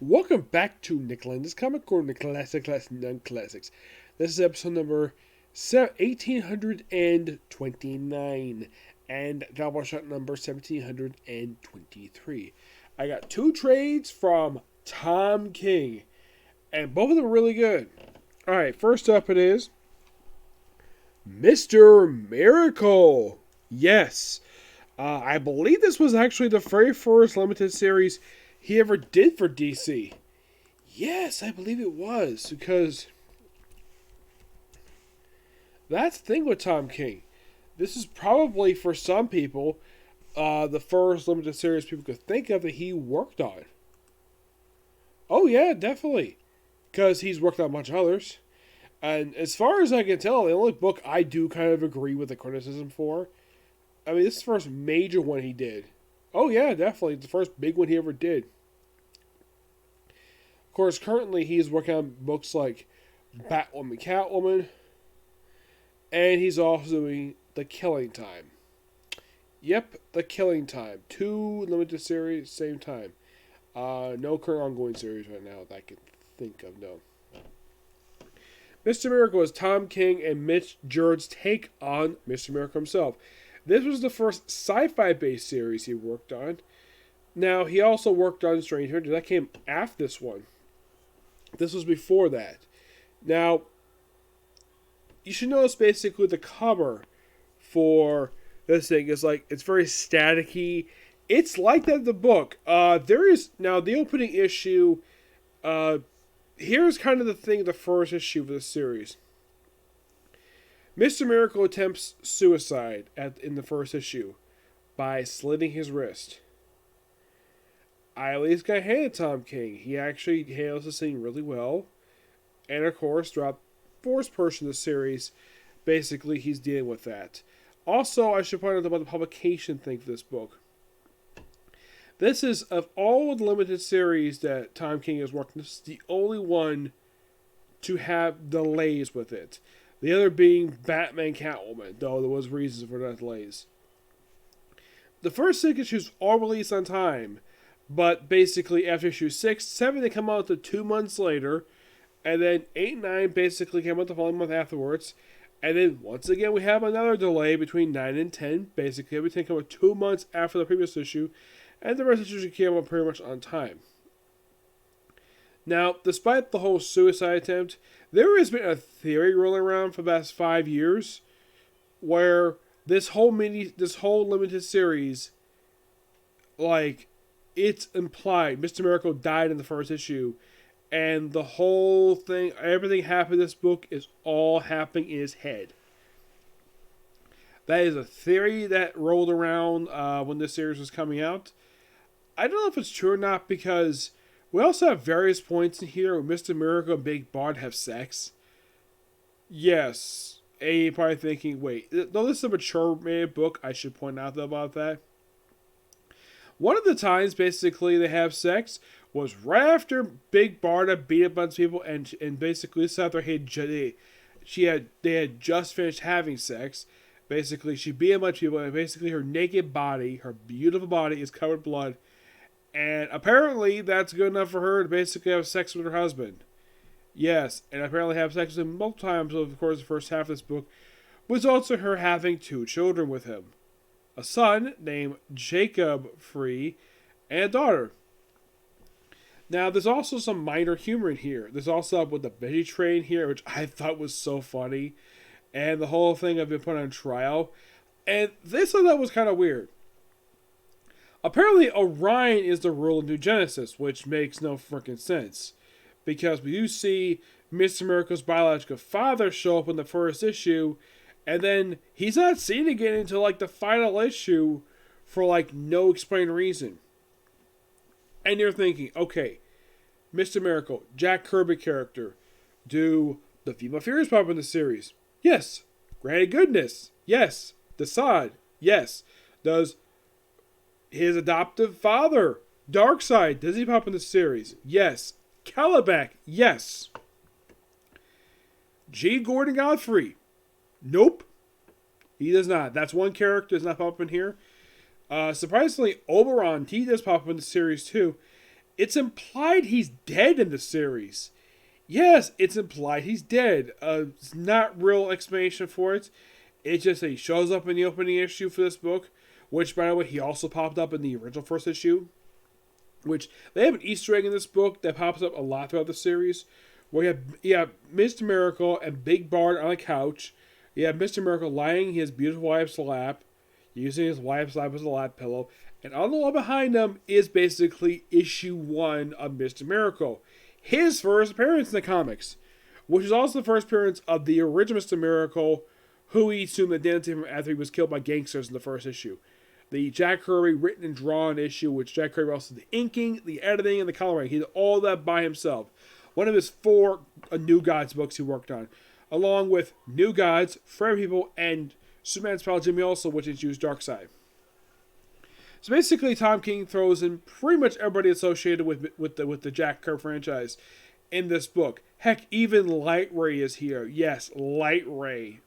Welcome back to Nick Lenz Comic Corner, Classic Non-Classics. This is episode number 1829 and Doubleshot number 1723. I got two trades from Tom King, and both of them are really good. Alright, first up it is Mr. Miracle. Yes. I believe this was actually the very first limited series he ever did for DC. Yes, I believe it was, because that's the thing with Tom King. This is probably, for some people, the first limited series people could think of that he worked on. Oh yeah, definitely. Because he's worked on a bunch of others. And as far as I can tell, the only book I do kind of agree with the criticism for, I mean, this is the first major one he did. Oh yeah, definitely. It's the first big one he ever did. Of course, currently he's working on books like Batwoman, Catwoman, and he's also doing The Killing Time. Yep, The Killing Time. Two limited series, same time. No current ongoing series right now that I can think of, no. Mr. Miracle is Tom King and Mitch Gerads' take on Mr. Miracle himself. This was the first sci-fi based series he worked on. Now, he also worked on Strange Adventures. That came after this one. This was before that. Now, you should notice basically the cover for this thing is like, it's very staticky. It's like that in the book. There is, now the opening issue, here's kind of the thing, the first issue of the series. Mr. Miracle attempts suicide in the first issue by slitting his wrist. I at least got hand to Tom King. He actually handles this thing really well. And of course, throughout the first portion of the series, basically he's dealing with that. Also, I should point out about the publication thing for this book. This is, of all the limited series that Tom King has worked on, this is the only one to have delays with it. The other being Batman Catwoman, though there was reasons for that delays. The first 6 issues all released on time, but basically after issue 6, 7 they come out to 2 months later, and then 8 and 9 basically came out the following month afterwards, and then once again we have another delay between 9 and 10, basically everything came out 2 months after the previous issue, and the rest of the issue came out pretty much on time. Now, despite the whole suicide attempt, there has been a theory rolling around for the past 5 years where this whole limited series, like, it's implied Mr. Miracle died in the first issue, and the whole thing, everything happened in this book is all happening in his head. That is a theory that rolled around when this series was coming out. I don't know if it's true or not, because we also have various points in here where Mr. Miracle and Big Bard have sex. Yes. And you're probably thinking, wait, though this is a mature book, I should point out about that. One of the times, basically, they have sex was right after Big Barda beat a bunch of people, and basically this after they had just finished having sex. Basically, she beat a bunch of people, and basically her naked body, her beautiful body, is covered in blood. And apparently that's good enough for her to basically have sex with her husband. Yes, and apparently have sex with him multiple times over the course of the first half of this book, was also her having 2 children with him. A son named Jacob Free, and a daughter. Now, there's also some minor humor in here. There's also with the veggie train here, which I thought was so funny. And the whole thing have been put on trial. And this I thought was kind of weird. Apparently, Orion is the ruler of New Genesis, which makes no freaking sense. Because we do see Mr. Miracle's biological father show up in the first issue, and then he's not seen again until like the final issue for like no explained reason. And you're thinking, okay, Mr. Miracle, Jack Kirby character, do the female figures pop up in the series? Yes. Granny Goodness? Yes. Desaad? Yes. Does his adoptive father, Darkseid, does he pop in the series? Yes. Calabac? Yes. G. Gordon Godfrey? Nope. He does not. That's one character that does not pop up in here. Surprisingly, Oberon, he does pop up in the series too. It's implied he's dead in the series. Yes, it's implied he's dead. It's not real explanation for it. It's just that he shows up in the opening issue for this book, which, by the way, he also popped up in the original first issue. Which, they have an Easter egg in this book that pops up a lot throughout the series, where you have Mr. Miracle and Big Bard on a couch. You have Mr. Miracle lying in his beautiful wife's lap, using his wife's lap as a lap pillow. And on the wall behind him is basically issue 1 of Mr. Miracle. His first appearance in the comics. Which is also the first appearance of the original Mr. Miracle, who he assumed identity from after he was killed by gangsters in the first issue. The Jack Kirby written and drawn issue, which Jack Kirby also did the inking, the editing, and the coloring. He did all that by himself. One of his 4 New Gods books he worked on. Along with New Gods, Fair People, and Superman's pal Jimmy Olsen, which introduced Darkseid. So basically, Tom King throws in pretty much everybody associated with the Jack Kirby franchise in this book. Heck, even Light Ray is here. Yes, Light Ray.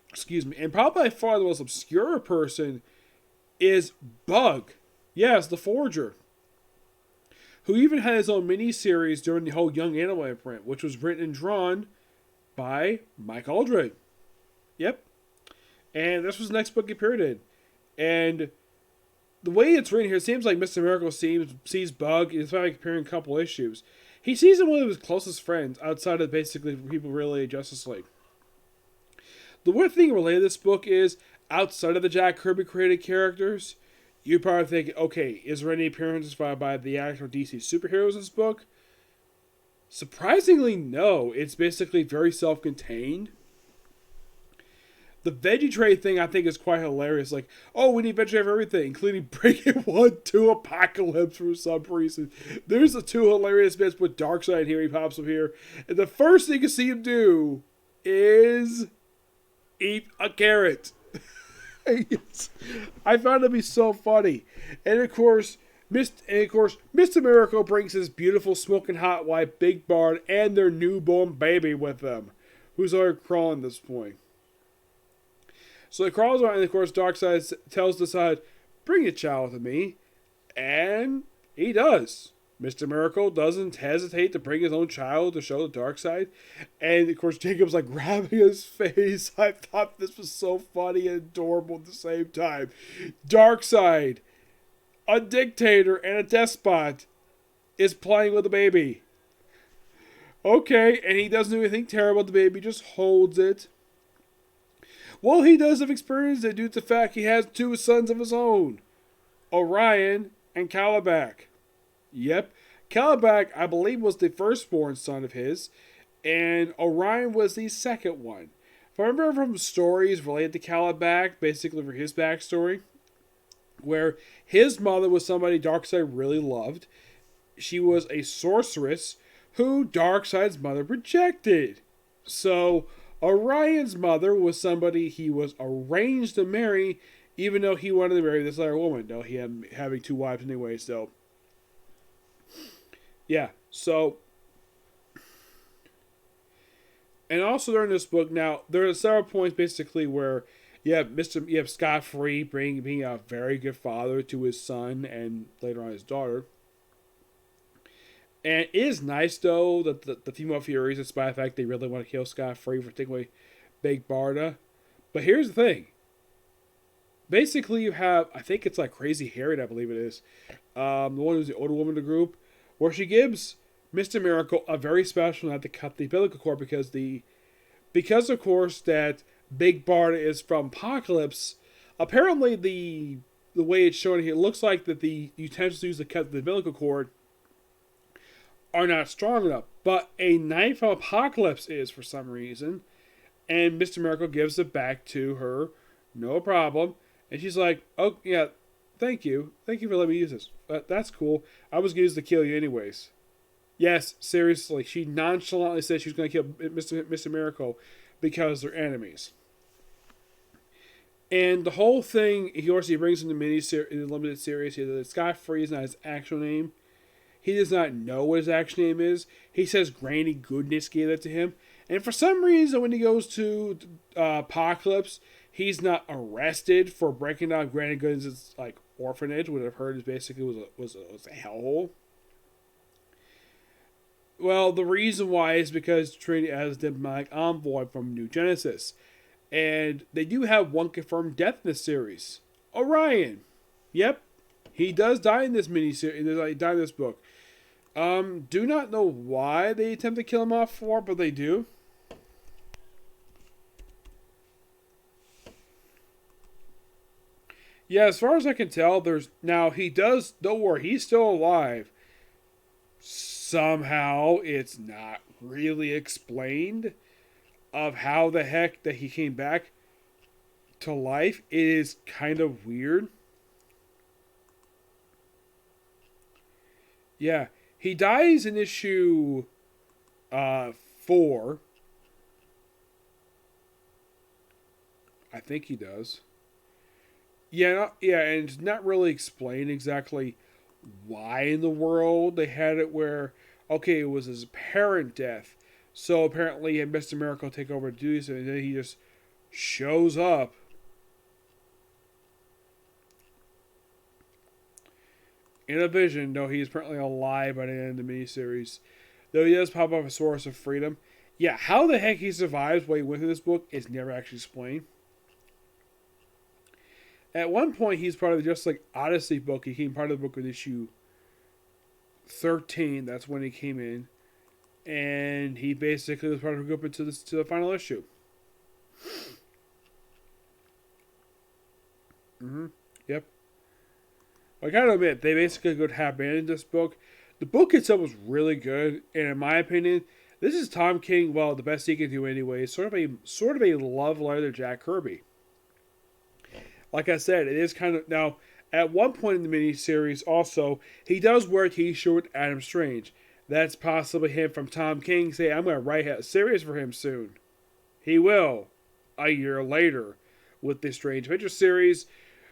Excuse me. And probably by far the most obscure person is Bug. Yes, the Forger. Who even had his own miniseries during the whole Young Animal imprint, which was written and drawn by Mike Aldred. Yep. And this was the next book he appeared in. And the way it's written here, it seems like Mr. Miracle sees Bug, and it's like appearing in a couple issues. He sees him one of his closest friends, outside of basically people related to Justice League. The weird thing related to this book is, outside of the Jack Kirby created characters, you probably think, okay, is there any appearances by the actual DC superheroes in this book? Surprisingly, no. It's basically very self-contained. The veggie trade thing I think is quite hilarious. Like, oh, we need veggie for everything, including breaking 1-2 Apocalypse for some reason. There's the 2 hilarious bits with Darkseid here. He pops up here. And the first thing you see him do is eat a carrot. I found it to be so funny. And of course, Mr. Miracle brings his beautiful smoking hot wife, Big Bard, and their newborn baby with them, who's already crawling at this point. So he crawls around, and of course, Darkseid tells Darkseid, bring your child to me. And he does. Mr. Miracle doesn't hesitate to bring his own child to show the Darkseid. And of course, Jacob's like grabbing his face. I thought this was so funny and adorable at the same time. Darkseid, a dictator and a despot, is playing with the baby. Okay, and he doesn't do anything terrible. The baby just holds it. Well, he does have experience due to the fact he has 2 sons of his own. Orion and Calabac. Yep. Calabac, I believe, was the firstborn son of his, and Orion was the second one. If I remember from stories related to Calabac, basically for his backstory, where his mother was somebody Darkseid really loved. She was a sorceress who Darkseid's mother rejected. So Orion's mother was somebody he was arranged to marry, even though he wanted to marry this other woman. Though he had having 2 wives anyway, so yeah. So, and also during this book, now there are several points basically where you have Scott Free being a very good father to his son and later on his daughter. And it is nice, though, that the female Furies, despite the fact they really want to kill Scott Free for taking away Big Barda. But here's the thing. Basically, you have, I think it's like Crazy Harriet, I believe it is. The one who's the older woman in the group. Where she gives Mr. Miracle a very special not to cut the umbilical cord because of course that Big Barda is from Apocalypse. Apparently the way it's shown here, it looks like that the utensils used to cut the umbilical cord are not strong enough. But a knife from Apocalypse is for some reason. And Mr. Miracle gives it back to her. No problem. And she's like, oh, yeah, thank you. Thank you for letting me use this. That's cool. I was going to use it to kill you anyways. Yes, seriously. She nonchalantly said she was going to kill Mr. Miracle because they're enemies. And the whole thing, he brings in the limited series here that Scott Free is not his actual name. He does not know what his actual name is. He says Granny Goodness gave that to him. And for some reason, when he goes to Apocalypse, he's not arrested for breaking down Granny Goodness' like orphanage, which I've heard is basically was a hellhole. Well, the reason why is because Trinity as the diplomatic envoy from New Genesis. And they do have one confirmed death in this series. Orion. Yep. He does die in this miniseries. He died in this book. Do not know why they attempt to kill him off for, but they do. Yeah, as far as I can tell, don't worry, he's still alive. Somehow, it's not really explained of how the heck that he came back to life. It is kind of weird. Yeah, he dies in issue 4. I think he does. Yeah, and it's not really explained exactly why in the world they had it where, okay, it was his apparent death. So apparently he had Mr. Miracle take over to do so, and then he just shows up. In a vision, though he is apparently alive by the end of the miniseries. Though he does pop up a source of freedom. Yeah, how the heck he survives while he went through this book is never actually explained. At one point, he's part of the Just Like Odyssey book. He came part of the book with issue 13. That's when he came in. And he basically was part of the group to the final issue. Yep. I gotta admit, they basically could have abandoned this book. The book itself was really good, and in my opinion, this is Tom King, well, the best he can do anyway. Sort of a love letter to Jack Kirby. Like I said, it is kind of now. At one point in the miniseries, also, he does wear a T-shirt with Adam Strange. That's possibly him from Tom King saying, I'm going to write a series for him soon. He will, a year later, with the Strange Adventure series,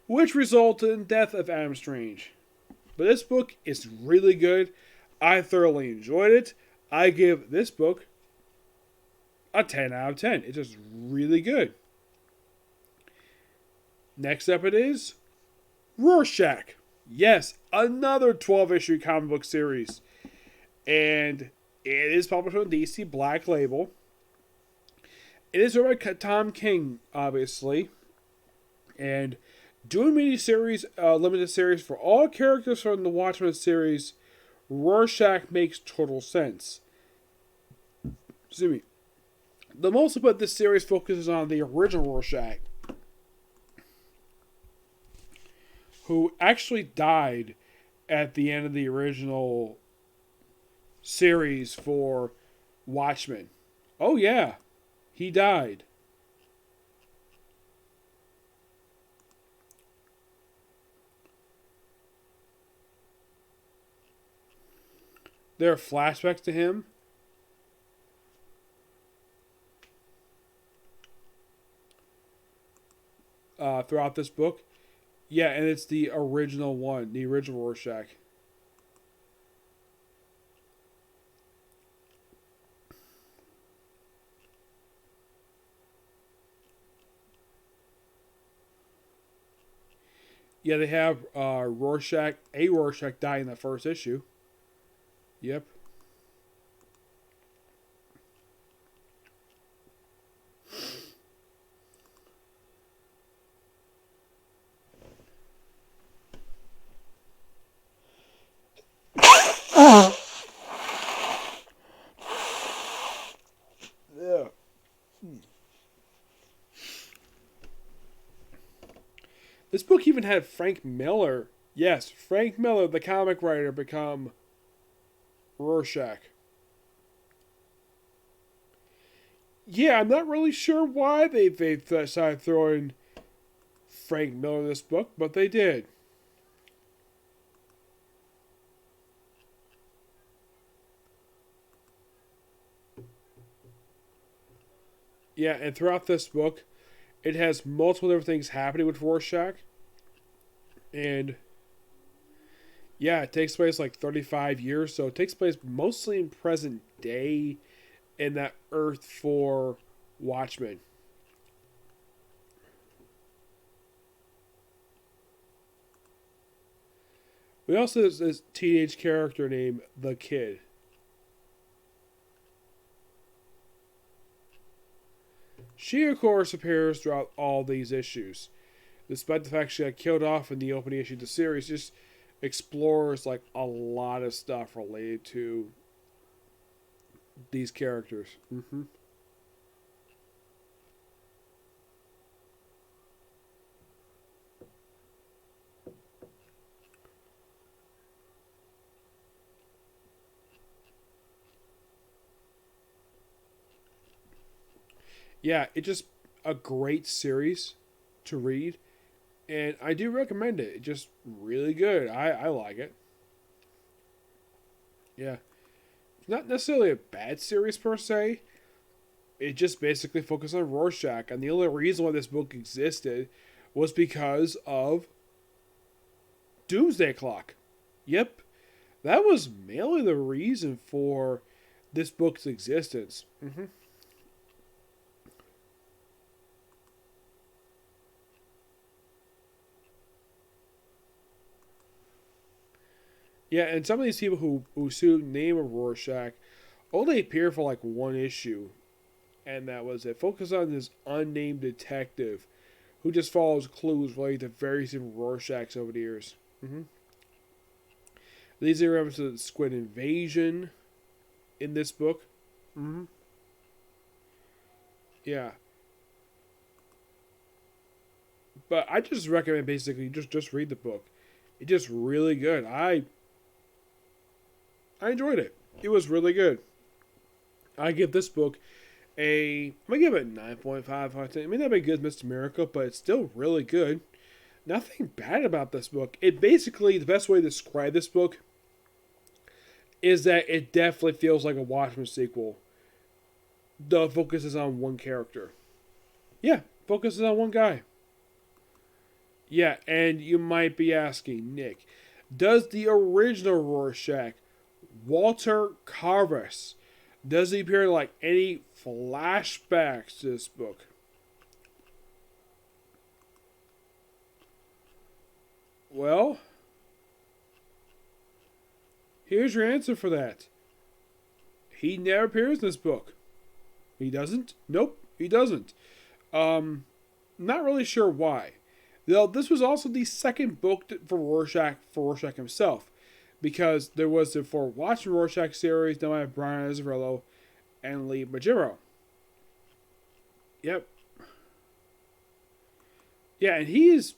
which resulted in the death of Adam Strange. But this book is really good. I thoroughly enjoyed it. I give this book a 10 out of 10. It's just really good. Next up it is Rorschach. Yes, another 12-issue comic book series. And it is published on DC Black Label. It is written by Tom King, obviously. And doing miniseries, limited series for all characters from the Watchmen series, Rorschach makes total sense. Excuse me. The most about this series focuses on the original Rorschach, who actually died at the end of the original series for Watchmen. Oh yeah, he died. There are flashbacks to him. Throughout this book. Yeah, and it's the original one, the original Rorschach. Yeah, they have a Rorschach die in the first issue. Yep. Yeah. This book even had Frank Miller. Yes, Frank Miller, the comic writer, become Rorschach. Yeah, I'm not really sure why they decided throwing Frank Miller in this book, but they did. Yeah, and throughout this book, it has multiple different things happening with Rorschach. And yeah, it takes place like 35 years, so it takes place mostly in present day in that Earth 4 Watchmen. We also have this teenage character named The Kid. She, of course, appears throughout all these issues. Despite the fact she got killed off in the opening issue of the series, just explores like a lot of stuff related to these characters. Yeah, it's just a great series to read, and I do recommend it. It's just really good. I like it. Yeah. It's not necessarily a bad series per se. It just basically focuses on Rorschach, and the only reason why this book existed was because of Doomsday Clock. Yep. That was mainly the reason for this book's existence. Yeah, and some of these people who assume the name of Rorschach only appear for like one issue, and that was it. Focus on this unnamed detective who just follows clues related to various different Rorschachs over the years. These are references to the Squid Invasion in this book. Yeah, but I just recommend basically just read the book. It's just really good. I enjoyed it. It was really good. I give this book I'm gonna give it 9.5 out of 10. It may not be good as Mr. Miracle, but it's still really good. Nothing bad about this book. It basically, the best way to describe this book is that it definitely feels like a Watchmen sequel. The focus is on one character. Yeah, focuses on one guy. Yeah, and you might be asking, Nick, does the original Rorschach, Walter Carvas, does he appear in like any flashbacks to this book? Well, here's your answer for that. He never appears in this book. He doesn't? Nope, he doesn't. Not really sure why. Though this was also the second book for Rorschach himself, because there was the For Watchmen Rorschach series done by Brian Azzarello and Lee Majiro. Yep. Yeah, and he is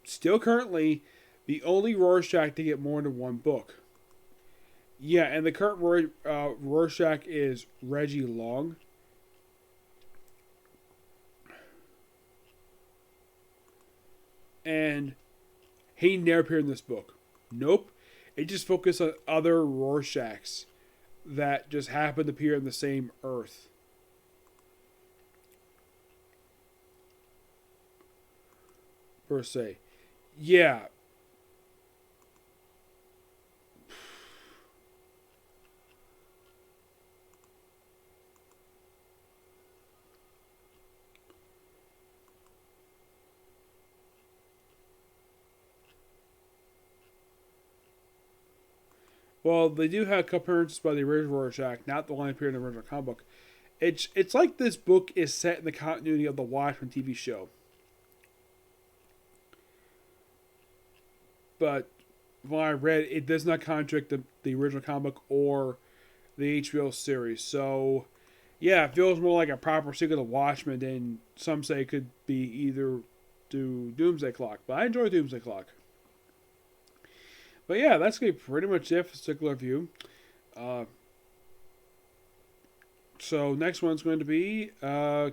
still currently the only Rorschach to get more than one book. Yeah, and the current Rorschach is Reggie Long. And he never appeared in this book. Nope. It just focused on other Rorschachs that just happened to appear in the same Earth. Per se. Yeah. Well, they do have a couple appearances by the original Rorschach, not the one that appeared in the original comic book. It's like this book is set in the continuity of the Watchmen TV show. But when I read, it does not contradict the original comic book or the HBO series. So, yeah, it feels more like a proper sequel to Watchmen than some say it could be either to Doomsday Clock. But I enjoy Doomsday Clock. But yeah, that's going to be pretty much it for this particular review. So next one's going to be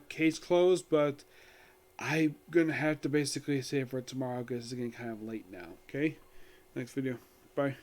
case closed, but I'm going to have to basically save for it tomorrow because it's getting kind of late now. Okay? Next video. Bye.